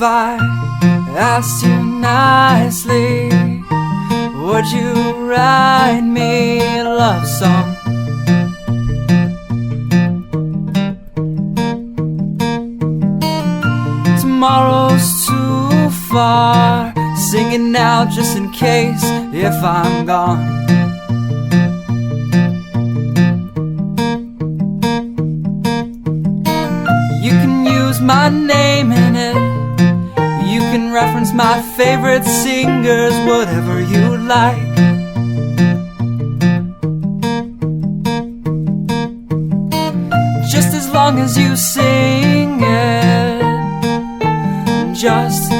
I asked you nicely, would you write me a love song? Tomorrow's too far, sing it now just in case if I'm gone. You can use my name in it, you can reference my favorite singers, whatever you like. Just as long as you sing it, just